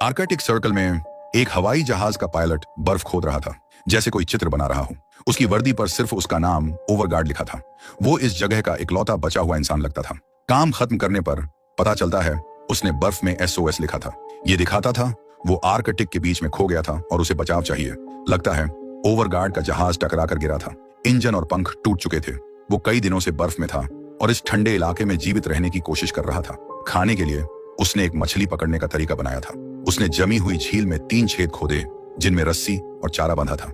Arctic circle में एक हवाई जहाज का पायलट बर्फ खोद रहा था, जैसे कोई चित्र बना रहा हो। उसकी वर्दी पर सिर्फ उसका नाम ओवरगार्ड लिखा था। वो इस जगह का इकलौता बचा हुआ इंसान लगता था। काम खत्म करने पर पता चलता है उसने बर्फ में SOS लिखा था। ये दिखाता था वो आर्कटिक के बीच में खो गया था और उसे बचाव चाहिए। लगता है ओवरगार्ड का जहाज टकरा कर गिरा था। इंजन और पंख टूट चुके थे। वो कई दिनों से बर्फ में था और इस ठंडे इलाके में जीवित रहने की कोशिश कर रहा था। खाने के लिए उसने एक मछली पकड़ने का तरीका बनाया था। उसने जमी हुई झील में 3 छेद खोदे जिनमें रस्सी और चारा बांधा था।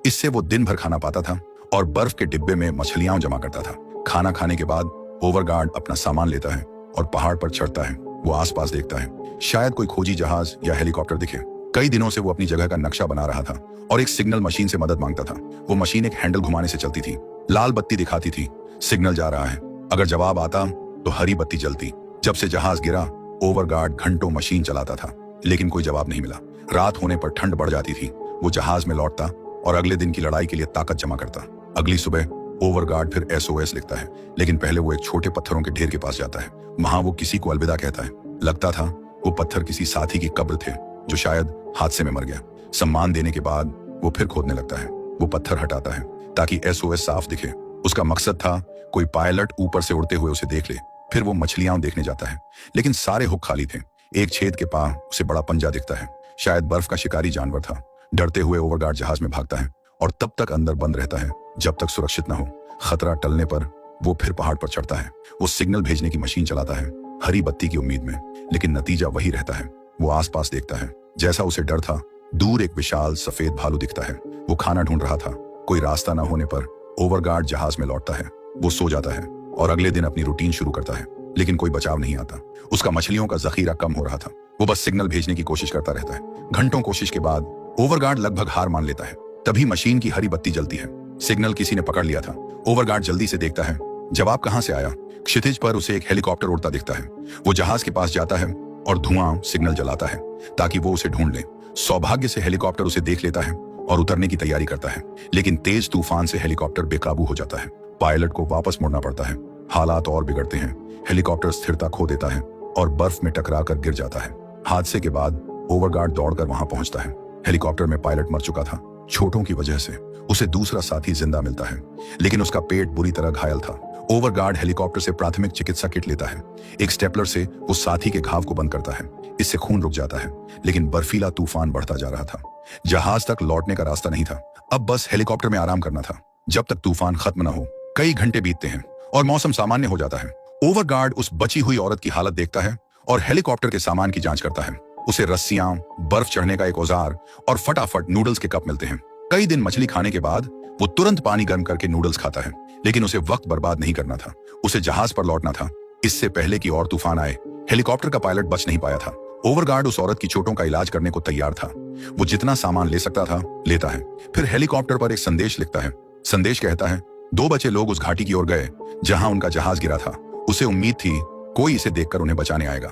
इससे वो दिन भर खाना पाता था और बर्फ के डिब्बे में मछलियां जमा करता था। खाना खाने के बाद ओवरगार्ड अपना सामान लेता है और पहाड़ पर चढ़ता है। वो आसपास देखता है, शायद कोई खोजी जहाज या हेलीकॉप्टर दिखे। कई दिनों से वो अपनी जगह का नक्शा बना रहा था और एक सिग्नल मशीन से मदद मांगता था। वो मशीन एक हैंडल घुमाने से चलती थी। लाल बत्ती दिखाती थी, सिग्नल जा रहा है। अगर जवाब आता तो हरी बत्ती जलती। जब से जहाज गिरा, ओवरगार्ड घंटों मशीन चलाता था, लेकिन कोई जवाब नहीं मिला। रात होने पर ठंड बढ़ जाती थी। वो जहाज में लौटता और अगले दिन की लड़ाई के लिए ताकत जमा करता। अगली सुबह ओवरगार्ड फिर SOS लिखता है, लेकिन पहले वो एक छोटे पत्थरों के ढेर के पास जाता है। वहां वो किसी को अलविदा कहता है। लगता था वो पत्थर किसी साथी की कब्र थे जो शायद हादसे में मर गया। सम्मान देने के बाद वो फिर खोदने लगता है। वो पत्थर हटाता है ताकि SOS साफ दिखे। उसका मकसद था कोई पायलट ऊपर से उड़ते हुए उसे देख ले। फिर वो मछलियां देखने जाता है, लेकिन सारे हुक खाली थे। एक छेद के पास उसे बड़ा पंजा दिखता है, शायद बर्फ का शिकारी जानवर था। डरते हुए ओवरगार्ड जहाज में भागता है और तब तक अंदर बंद रहता है जब तक सुरक्षित न हो। खतरा टलने पर वो फिर पहाड़ पर चढ़ता है। वो सिग्नल भेजने की मशीन चलाता है, हरी बत्ती की उम्मीद में, लेकिन नतीजा वही रहता है। वो आसपास देखता है, जैसा उसे डर था। दूर एक विशाल सफेद भालू दिखता है। वो खाना ढूंढ रहा था। कोई रास्ता न होने पर ओवरगार्ड जहाज में लौटता है। वो सो जाता है और अगले दिन अपनी रूटीन शुरू करता है, लेकिन कोई बचाव नहीं आता। उसका मछलियों का जखीरा कम हो रहा था। वो बस सिग्नल भेजने की कोशिश करता रहता है। घंटों कोशिश के बाद ओवरगार्ड लगभग हार मान लेता है। तभी मशीन की हरी बत्ती जलती है। सिग्नल किसी ने पकड़ लिया था। ओवरगार्ड जल्दी से देखता है, जवाब कहां से आया। क्षितिज पर उसे एक हेलीकॉप्टर उड़ता दिखता है। वो जहाज के पास जाता है और धुआं सिग्नल जलाता है ताकि वो उसे ढूंढ ले। सौभाग्य से हेलीकॉप्टर उसे देख लेता है और उतरने की तैयारी करता है, लेकिन तेज तूफान से हेलीकॉप्टर बेकाबू हो जाता है। पायलट को वापस मुड़ना पड़ता है। हालात और बिगड़ते हैं। हेलीकॉप्टर स्थिरता खो देता है और बर्फ में टकरा कर गिर जाता है। हादसे के बाद ओवरगार्ड दौड़कर वहां पहुंचता है। हेलीकॉप्टर में पायलट मर चुका था। चोटों की वजह से उसे दूसरा साथी जिंदा मिलता है, लेकिन उसका पेट बुरी तरह घायल था। ओवरगार्ड हेलीकॉप्टर से प्राथमिक चिकित्सा किट लेता है। एक स्टेपलर से वो साथी के घाव को बंद करता है। इससे खून रुक जाता है, लेकिन बर्फीला तूफान बढ़ता जा रहा था। जहाज तक लौटने का रास्ता नहीं था। अब बस हेलीकॉप्टर में आराम करना था जब तक तूफान खत्म न हो। कई घंटे बीतते हैं और मौसम सामान्य हो जाता है। ओवरगार्ड उस बची हुई औरत की हालत देखता है और हेलीकॉप्टर के सामान की जांच करता है। उसे रस्सियां, बर्फ चढ़ने का एक औजार और फटाफट नूडल्स के कप मिलते हैं। कई दिन मछली खाने के बाद वो तुरंत पानी गर्म करके नूडल्स खाता है, लेकिन उसे वक्त बर्बाद नहीं करना था। उसे जहाज पर लौटना था इससे पहले कि और तूफान आए। हेलीकॉप्टर का पायलट बच नहीं पाया था। ओवरगार्ड उस औरत की चोटों का इलाज करने को तैयार था। वो जितना सामान ले सकता था लेता है। फिर हेलीकॉप्टर पर एक संदेश लिखता है। संदेश कहता है, 2 बचे लोग उस घाटी की ओर गए जहां उनका जहाज गिरा था। उसे उम्मीद थी कोई इसे देखकर उन्हें बचाने आएगा।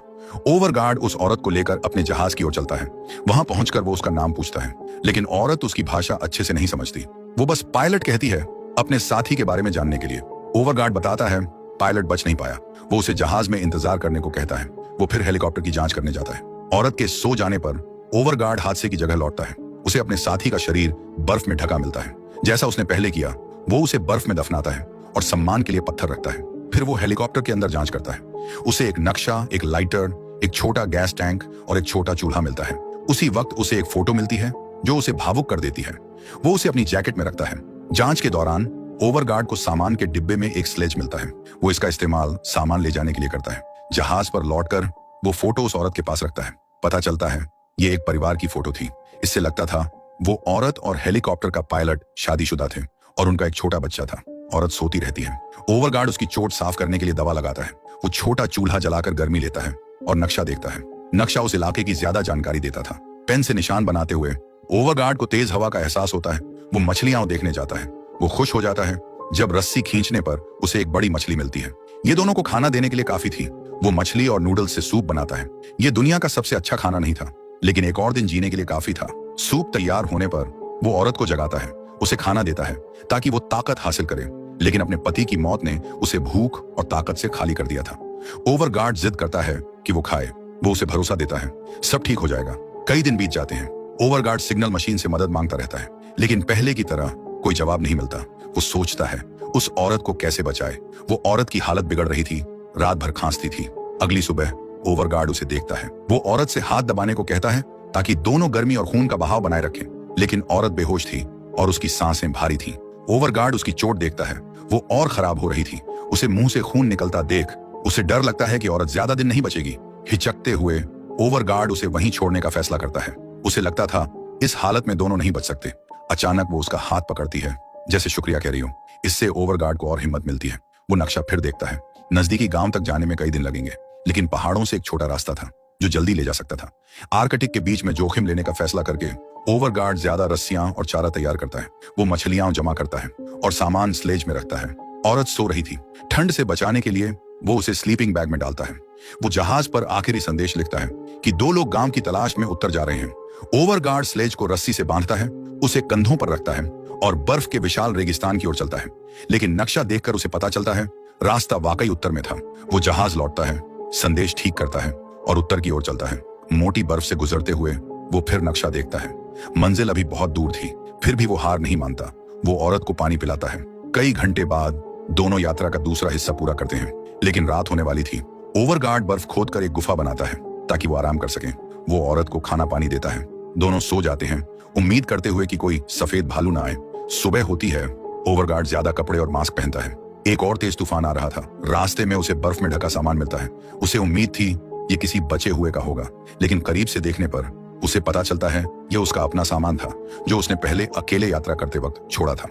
ओवरगार्ड उस औरत को लेकर अपने जहाज की ओर चलता है। वहां पहुंचकर वो उसका नाम पूछता है, लेकिन औरत उसकी भाषा अच्छे से नहीं समझती। वो बस पायलट कहती है अपने साथी के बारे में जानने के लिए। ओवरगार्ड बताता है पायलट बच नहीं पाया। वो उसे जहाज में इंतजार करने को कहता है। वो फिर हेलीकॉप्टर की जांच करने जाता है। औरत के सो जाने पर ओवरगार्ड हादसे की जगह लौटता है। उसे अपने साथी का शरीर बर्फ में ढका मिलता है। जैसा उसने पहले किया, वो उसे बर्फ में दफनाता है और सम्मान के लिए पत्थर रखता है। फिर वो हेलीकॉप्टर के अंदर जांच करता है। उसे एक नक्शा, एक लाइटर, एक छोटा गैस टैंक और एक छोटा चूल्हा मिलता है। उसी वक्त उसे एक फोटो मिलती है जो उसे भावुक कर देती है। वो उसे अपनी जैकेट में रखता है। जांच के दौरान ओवरगार्ड को सामान के डिब्बे में एक स्लेज मिलता है। वो इसका इस्तेमाल सामान ले जाने के लिए करता है। जहाज पर लौटकर वो फोटो उस औरत के पास रखता है। पता चलता है ये एक परिवार की फोटो थी। इससे लगता था वो औरत और हेलीकॉप्टर का पायलट शादीशुदा थे और उनका एक छोटा बच्चा था। औरत सोती रहती है। ओवरगार्ड उसकी चोट साफ करने के लिए दवा लगाता है। वो छोटा चूल्हा जलाकर गर्मी लेता है और नक्शा देखता है। नक्शा उस इलाके की ज्यादा जानकारी देता था। पेन से निशान बनाते हुए ओवरगार्ड को तेज हवा का एहसास होता है। वो मछलियां देखने जाता है। वो खुश हो जाता है जब रस्सी खींचने पर उसे एक बड़ी मछली मिलती है। ये दोनों को खाना देने के लिए काफी थी। वो मछली और नूडल्स से सूप बनाता है। ये दुनिया का सबसे अच्छा खाना नहीं था, लेकिन एक और दिन जीने के लिए काफी था। सूप तैयार होने पर वो औरत को जगाता है, उसे खाना देता है ताकि वो ताकत हासिल करे, लेकिन अपने पति की मौत ने उसे भूख और ताकत से खाली कर दिया था। ओवरगार्ड जिद करता है कि वो खाए। वो उसे भरोसा देता है सब ठीक हो जाएगा। कई दिन बीत जाते हैं। ओवरगार्ड सिग्नल मशीन से मदद मांगता रहता है, लेकिन पहले की तरह कोई जवाब नहीं मिलता। वो सोचता है उस औरत को कैसे बचाए। वो औरत की हालत बिगड़ रही थी, रात भर खांसती थी। अगली सुबह ओवरगार्ड उसे देखता है। वो औरत से हाथ दबाने को कहता है ताकि दोनों गर्मी और खून का बहाव बनाए रखें, लेकिन औरत बेहोश थी और उसकी सांसें भारी थीं। ओवरगार्ड उसकी चोट देखता है, वो और खराब हो रही थी। उसे मुंह से खून निकलता देख उसे डर लगता है कि औरत ज्यादा दिन नहीं बचेगी। हिचकते हुए ओवरगार्ड उसे वहीं छोड़ने का फैसला करता है। उसे लगता था इस हालत में दोनों नहीं बच सकते। अचानक वो उसका हाथ पकड़ती है, जैसे शुक्रिया कह रही हो। इससे ओवरगार्ड को और हिम्मत मिलती है। वो नक्शा फिर देखता है। नजदीकी गांव तक जाने में कई दिन लगेंगे, लेकिन पहाड़ों से एक छोटा रास्ता था जो जल्दी ले जा सकता था। आर्कटिक के बीच में जोखिम लेने का फैसला करके ओवरगार्ड ज्यादा रस्सियां और चारा तैयार करता है। वो मछलियां जमा करता है और सामान स्लेज में रखता है। औरत सो रही थी। ठंड से बचाने के लिए वो उसे स्लीपिंग बैग में डालता है। वो जहाज पर आखिरी संदेश लिखता है कि 2 लोग गांव की तलाश में उत्तर जा रहे हैं। ओवरगार्ड स्लेज को रस्सी से बांधता है, उसे कंधों पर रखता है और बर्फ के विशाल रेगिस्तान की ओर चलता है। लेकिन नक्शा देखकर उसे पता चलता है रास्ता वाकई उत्तर में था। वो जहाज लौटता है, संदेश ठीक करता है और उत्तर की ओर चलता है। मोटी बर्फ से गुजरते हुए वो फिर नक्शा देखता है। मंजिल अभी बहुत दूर थी, फिर भी वो हार नहीं मानता। वो औरत को पानी पिलाता है। कई घंटे बाद दोनों यात्रा का दूसरा हिस्सा पूरा करते हैं, लेकिन रात होने वाली थी। ओवरगार्ड बर्फ खोदकर एक गुफा बनाता है ताकि वो आराम कर सके। वो औरत को खाना पानी देता है। दोनों सो जाते हैं, उम्मीद करते हुए कि कोई सफेद भालू ना आए। सुबह होती है। ओवरगार्ड ज्यादा कपड़े और मास्क पहनता है। एक और तेज तूफान आ रहा था। रास्ते में उसे बर्फ में ढका सामान मिलता है। उसे उम्मीद थी ये किसी बचे हुए का होगा, लेकिन करीब से देखने पर उसे पता चलता है ये उसका अपना सामान था जो उसने पहले अकेले यात्रा करते वक्त छोड़ा था।